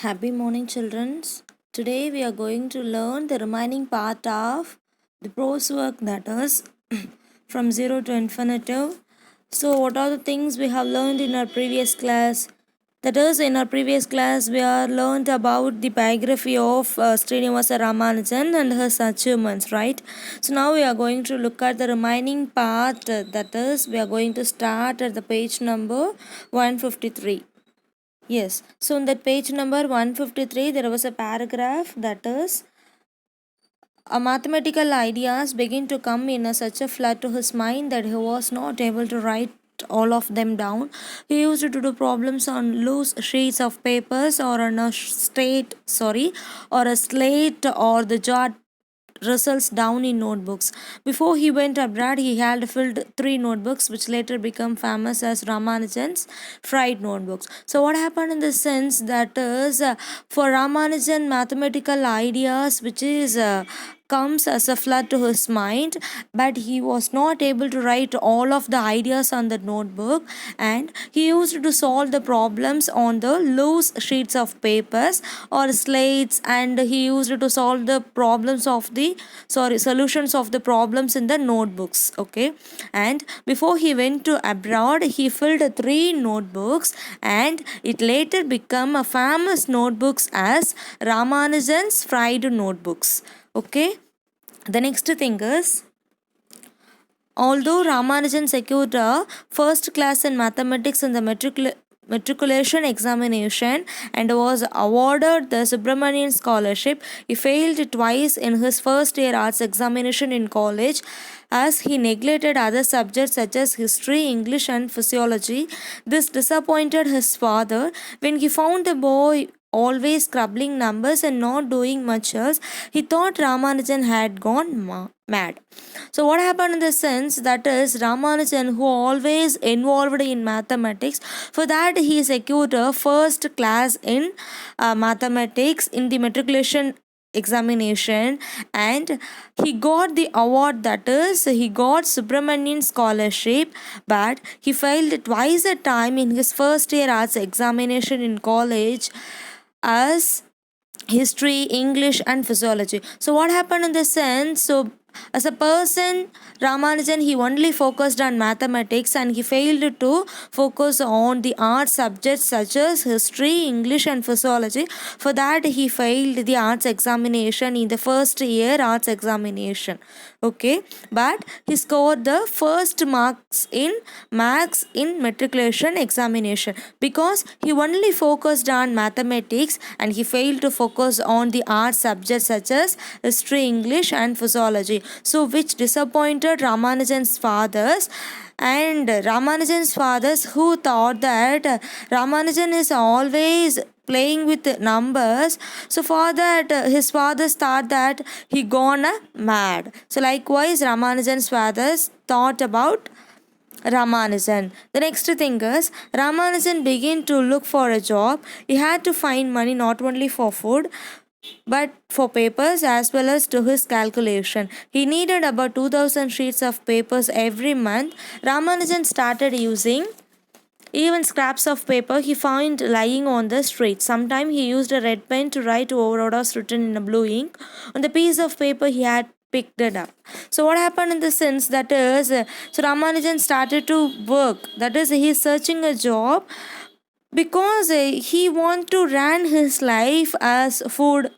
Happy morning, children. Today we are going to learn the remaining part of the prose work, that is from 0 to infinitive. So, what are the things we have learned in our previous class? That is, in our previous class, we are learned about the biography of Srinivasa Ramanujan and his achievements, right? So, now we are going to look at the remaining part. That is, we are going to start at the page number 153. Yes, so in that page number 153, there was a paragraph that is mathematical ideas begin to come in such a flood to his mind that he was not able to write all of them down. He used to do problems on loose sheets of papers or on a or a slate or the jar results down in notebooks. Before he went abroad, he had filled three notebooks, which later became famous as Ramanujan's fried notebooks. So, what happened in the sense that is for Ramanujan, mathematical ideas, which is comes as a flood to his mind, but he was not able to write all of the ideas on the notebook, and he used to solve the problems on the loose sheets of papers or slates, and he used to solve the problems of the solutions of the problems in the notebooks. Okay, and before he went to abroad, he filled three notebooks, and it later became a famous notebooks as Ramanujan's fried notebooks. Okay, the next thing is, although Ramanujan secured a first class in mathematics in the matriculation examination and was awarded the Subramanian Scholarship, he failed twice in his first year arts examination in college as he neglected other subjects such as history, English, and physiology. This disappointed his father. When he found the boy always scribbling numbers and not doing much else, he thought Ramanujan had gone mad. So, what happened in the sense that is Ramanujan, who always involved in mathematics, for that he secured a first class in mathematics in the matriculation examination, and he got the award, that is he got Subramanian Scholarship, but he failed twice a time in his first year arts examination in college as history, English, and physiology. So, what happened in this sense? So, as a person, Ramanujan, he only focused on mathematics and he failed to focus on the art subjects such as history, English, and physiology. For that, he failed the arts examination in the first year arts examination. Okay, but he scored the first marks in maths in matriculation examination because he only focused on mathematics and he failed to focus on the art subjects such as history, English, and physiology. So, which disappointed Ramanujan's fathers, and Ramanujan's fathers who thought that Ramanujan is always playing with numbers. So for that, his fathers thought that he gone mad. So likewise, Ramanujan's fathers thought about Ramanujan. The next thing is, Ramanujan began to look for a job. He had to find money not only for food but for papers as well as to his calculation. He needed about 2000 sheets of papers every month. Ramanujan started using even scraps of paper he found lying on the street. Sometimes he used a red pen to write over orders written in a blue ink. On the piece of paper he had picked it up. So what happened in the sense that is, so Ramanujan started to work. That is, he is searching a job because he want to run his life as food,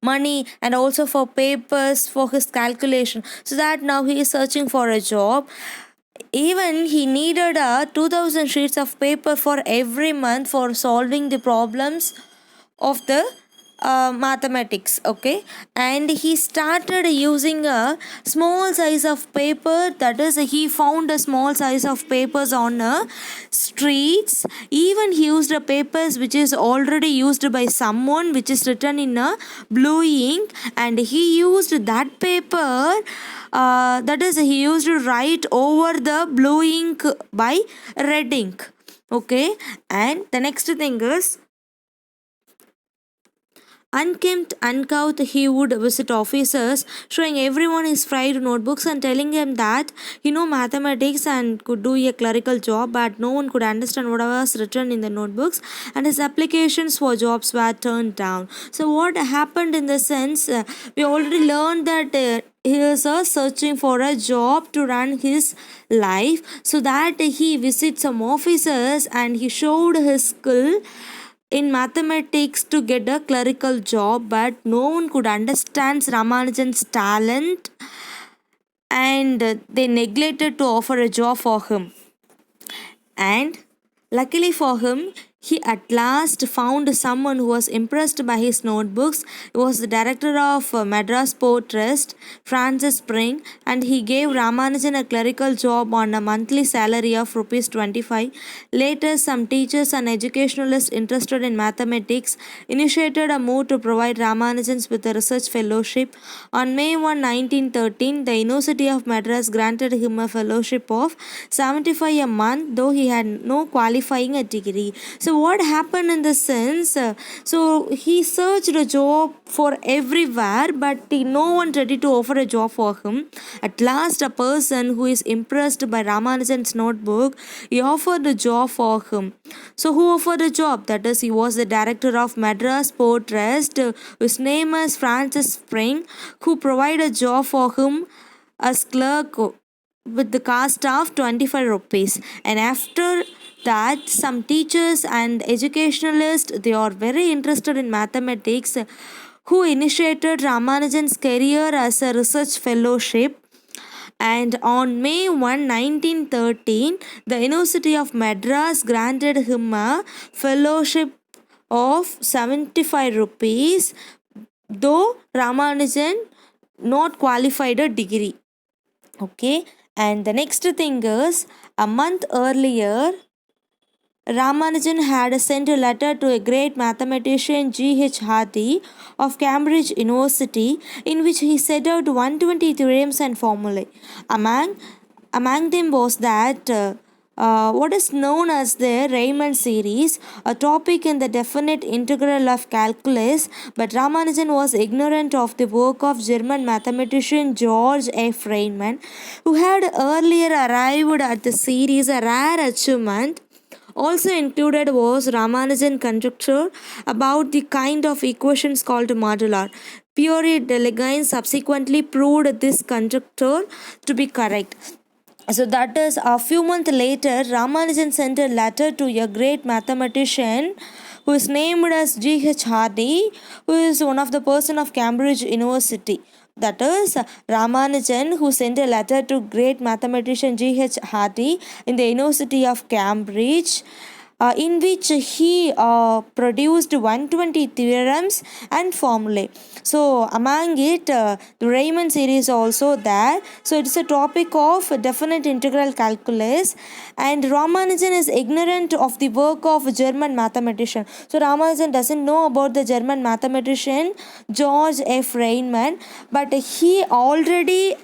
money, and also for papers for his calculation, so that now he is searching for a job. Even he needed 2000 sheets of paper for every month for solving the problems of the mathematics. Okay, and he started using a small size of paper, that is he found a small size of papers on streets. Even he used a papers which is already used by someone, which is written in a blue ink, and he used that paper, that is he used to write over the blue ink by red ink. Okay, and the next thing is, Unkempt, uncouth, he would visit officers, showing everyone his fried notebooks and telling them that he knew mathematics and could do a clerical job, but no one could understand what was written in the notebooks, and his applications for jobs were turned down. So, what happened in the sense, we already learned that. He is searching for a job to run his life, so that he visits some officers and he showed his skill in mathematics to get a clerical job, but no one could understand Ramanujan's talent, and they neglected to offer a job for him. And luckily for him, he at last found someone who was impressed by his notebooks. He was the director of Madras Port Trust, Francis Spring, and he gave Ramanujan a clerical job on a monthly salary of rupees 25. Later, some teachers and educationalists interested in mathematics initiated a move to provide Ramanujan with a research fellowship. On May 1, 1913, the University of Madras granted him a fellowship of 75 a month, though he had no qualifying a degree. So what happened in the sense? So he searched a job for everywhere, but no one ready to offer a job for him. At last, a person who is impressed by Ramanujan's notebook, he offered a job for him. So who offered a job? That is, he was the director of Madras Port Trust, whose name is Francis Spring, who provided a job for him as clerk with the cost of 25 rupees. And after that, some teachers and educationalists, they are very interested in mathematics, who initiated Ramanujan's career as a research fellowship. And on May 1, 1913, the University of Madras granted him a fellowship of 75 rupees, though Ramanujan not qualified a degree. Okay, and the next thing is, a month earlier, Ramanujan had sent a letter to a great mathematician G.H. Hardy of Cambridge University, in which he set out 120 theorems and formulae. Among them was that what is known as the Riemann series, a topic in the definite integral of calculus, but Ramanujan was ignorant of the work of German mathematician George F. Riemann, who had earlier arrived at the series, a rare achievement. Also included was Ramanujan conjecture about the kind of equations called modular. Pierre Deligne subsequently proved this conjecture to be correct. So that is, a few months later, Ramanujan sent a letter to a great mathematician who is named as G.H. Hardy, who is one of the person of Cambridge University. That is, Ramanujan, who sent a letter to great mathematician G.H. Hardy in the University of Cambridge, in which he produced 120 theorems and formulae. So among it, the Riemann series also there. So it's a topic of definite integral calculus, and Ramanujan is ignorant of the work of German mathematician. So Ramanujan doesn't know about the German mathematician George F. Riemann, but he already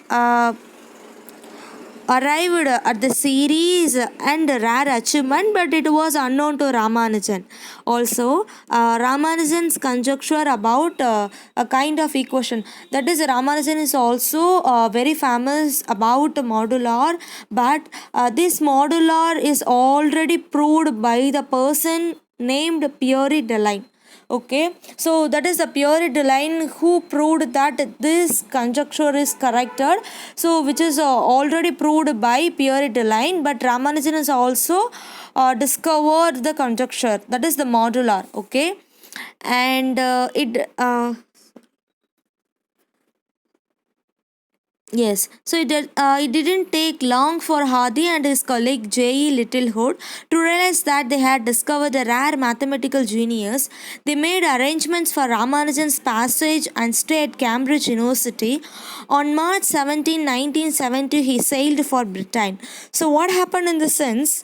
arrived at the series and rare achievement, but it was unknown to Ramanujan. Also, Ramanujan's conjecture about a kind of equation, that is, Ramanujan is also very famous about modular, but this modular is already proved by the person named Pierre Deligne. Okay, so that is the Pierre Deligne who proved that this conjecture is corrected, so which is already proved by Pierre Deligne, but Ramanujan has also discovered the conjecture, that is the modular. Okay, and Yes, so it didn't take long for Hardy and his colleague J.E. Littlewood to realize that they had discovered a rare mathematical genius. They made arrangements for Ramanujan's passage and stay at Cambridge University. On March 17, 1970, he sailed for Britain. So, what happened in the sense?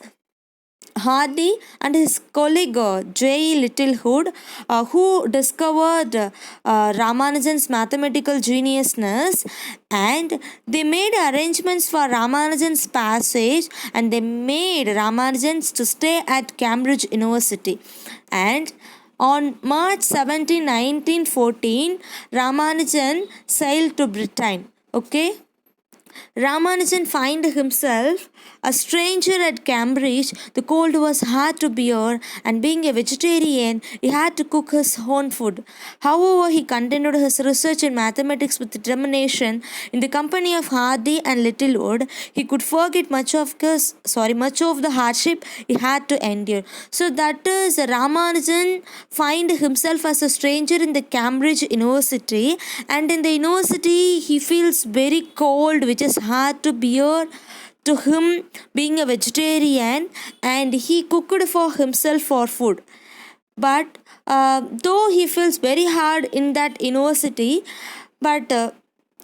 Hardy and his colleague J. Littlewood, who discovered Ramanujan's mathematical geniusness, and they made arrangements for Ramanujan's passage, and they made Ramanujan's to stay at Cambridge University. And On March 17, 1914, Ramanujan sailed to Britain. Okay. Ramanujan found himself a stranger at Cambridge. The cold was hard to bear, and being a vegetarian, he had to cook his own food. However, he continued his research in mathematics with determination. In the company of Hardy and Littlewood, he could forget much of the hardship he had to endure. So that is Ramanujan find himself as a stranger in the Cambridge University, and in the university he feels very cold, which is hard to bear to him being a vegetarian, and he cooked for himself for food. But though he feels very hard in that university, but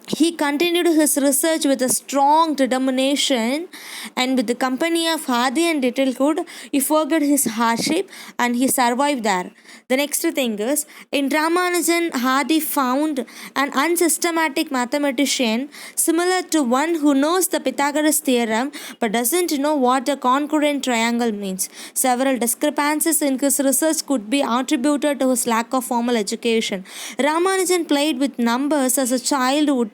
he continued his research with a strong determination, and with the company of Hardy and Littlewood, he forgot his hardship and he survived there. The next thing is, in Ramanujan, Hardy found an unsystematic mathematician similar to one who knows the Pythagoras theorem but doesn't know what a congruent triangle means. Several discrepancies in his research could be attributed to his lack of formal education. Ramanujan played with numbers as a child would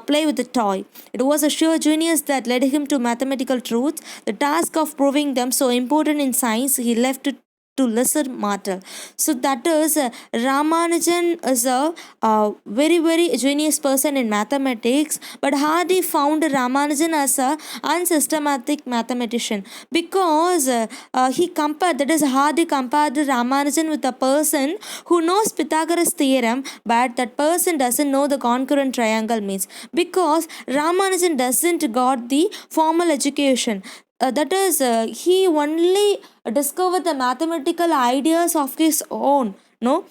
play with a toy. It was a sheer genius that led him to mathematical truths. The task of proving them so important in science, he left it to lesser mortal. So that is Ramanujan is a very very genius person in mathematics, but Hardy found Ramanujan as a unsystematic mathematician because he compared, that is Hardy compared Ramanujan with a person who knows Pythagoras theorem, but that person doesn't know the concurrent triangle means, because Ramanujan doesn't got the formal education. That is, he only discovered the mathematical ideas of his own. No,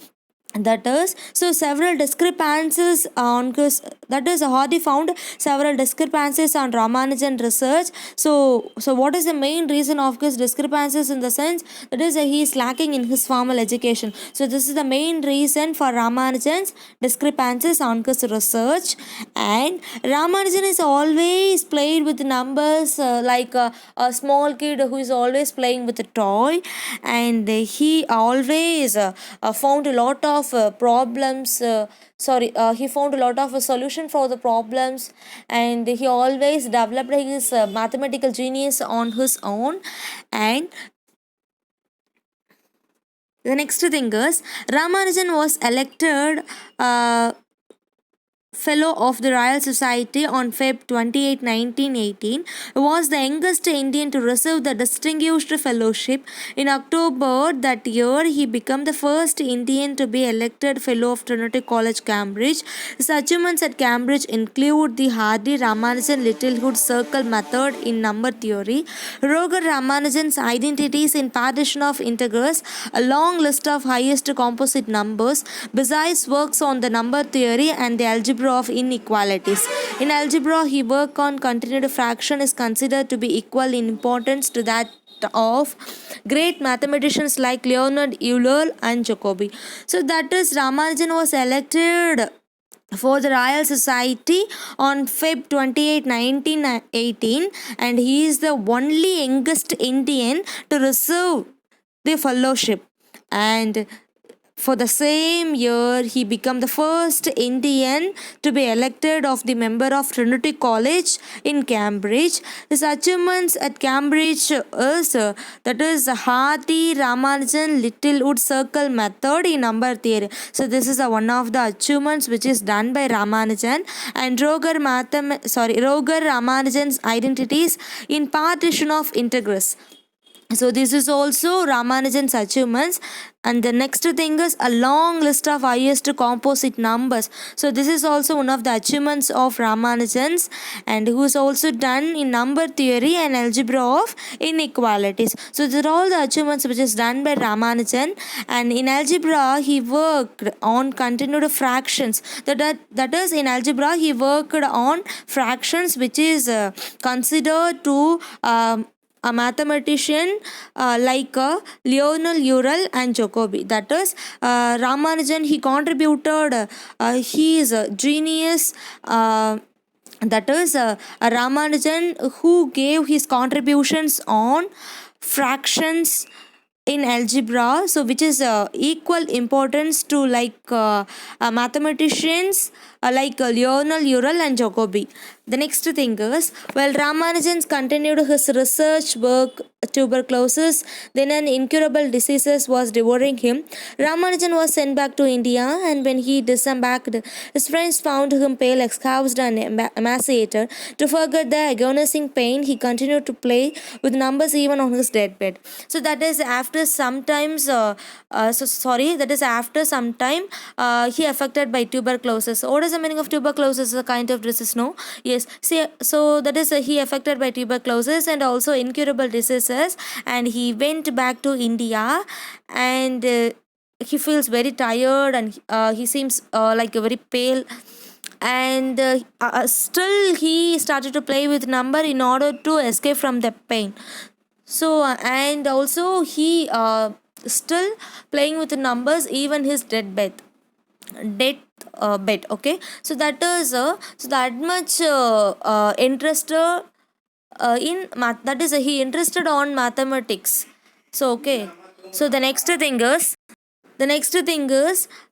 that is, so several discrepancies on his, that is Hardy found several discrepancies on Ramanujan research. So what is the main reason of his discrepancies? In the sense that is he is lacking in his formal education. So this is the main reason for Ramanujan's discrepancies on his research. And Ramanujan is always played with numbers, like a small kid who is always playing with a toy, and he always found a lot of problems, he found a lot of solution for the problems, and he always developed his mathematical genius on his own. And the next thing is, Ramanujan was elected Fellow of the Royal Society on Feb 28, 1918. He was the youngest Indian to receive the distinguished fellowship. In October that year, he became the first Indian to be elected Fellow of Trinity College, Cambridge. His achievements at Cambridge include the Hardy Ramanujan Littlewood circle method in number theory, Roger Ramanujan's identities in partition of integers, a long list of highest composite numbers, besides works on the number theory and the algebra of inequalities. In algebra, he work on continued fraction is considered to be equal in importance to that of great mathematicians like Leonard Euler and Jacobi. So that is, Ramanujan was elected for the Royal Society on Feb 28, 1918, and he is the only youngest Indian to receive the fellowship. And for the same year, he became the first Indian to be elected of the member of Trinity College in Cambridge. His achievements at Cambridge is that is Hardy Ramanujan Littlewood circle method in number theory. So this is one of the achievements which is done by Ramanujan. And Roger Ramanujan's identities in partition of integers. So this is also Ramanujan's achievements. And the next thing is a long list of highest composite numbers. So this is also one of the achievements of Ramanujan's, and who is also done in number theory and algebra of inequalities. So these are all the achievements which is done by Ramanujan. And in algebra, he worked on continued fractions. That is, in algebra, he worked on fractions which is considered to a mathematician like Leonard Euler and Jacobi. That is, Ramanujan, he contributed his genius. That is, Ramanujan who gave his contributions on fractions in algebra, so which is equal importance to mathematicians Lionel Euler and Jacobi. The next thing is, while Ramanujan continued his research work, tuberculosis, then an incurable disease was devouring him. Ramanujan was sent back to India, and when he disembarked, his friends found him pale, exhausted, and emaciated. To forget the agonizing pain, he continued to play with numbers even on his deathbed. So that is after sometimes, that is after some time, he affected by tuberculosis. What is the meaning of tuberculosis? A kind of disease, no? Yes. See, so that is he affected by tuberculosis and also incurable diseases, and he went back to India, and he feels very tired, and he seems like a very pale, and still he started to play with number in order to escape from the pain. So and also he still playing with the numbers even his death bed. Okay, so that is so that much interested in math, that is he interested on mathematics. So okay, so the next thing is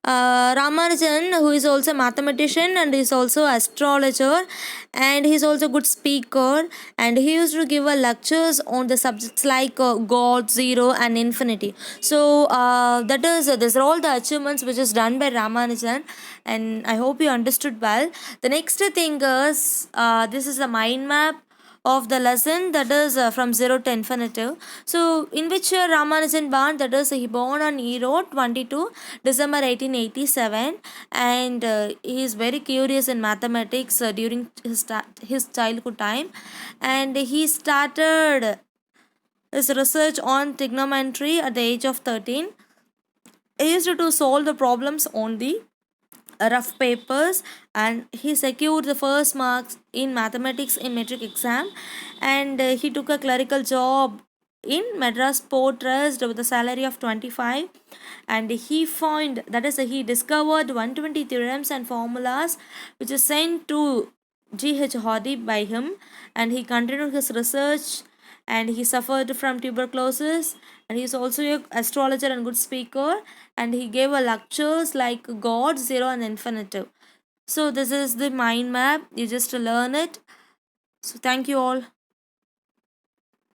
Ramanujan, who is also a mathematician and is also astrologer, and he's also a good speaker, and he used to give lectures on the subjects like God, zero, and infinity. So that is these are all the achievements which is done by Ramanujan, and I hope you understood well. The next thing is this is a mind map of the lesson, that is from 0 to infinitive. So in which Ramanujan born, that is he born on Erode 22 December 1887, and he is very curious in mathematics during his childhood time, and he started his research on trigonometry at the age of 13. He used to solve the problems on the rough papers, and he secured the first marks in mathematics in metric exam, and he took a clerical job in Madras Port Trust with a salary of 25, and he found, that is he discovered 120 theorems and formulas which is sent to G.H. Hardy by him, and he continued his research, and he suffered from tuberculosis, and he is also an astrologer and good speaker, and he gave a lectures like God, zero, and infinitive. So this is the mind map, you just learn it. So thank you all.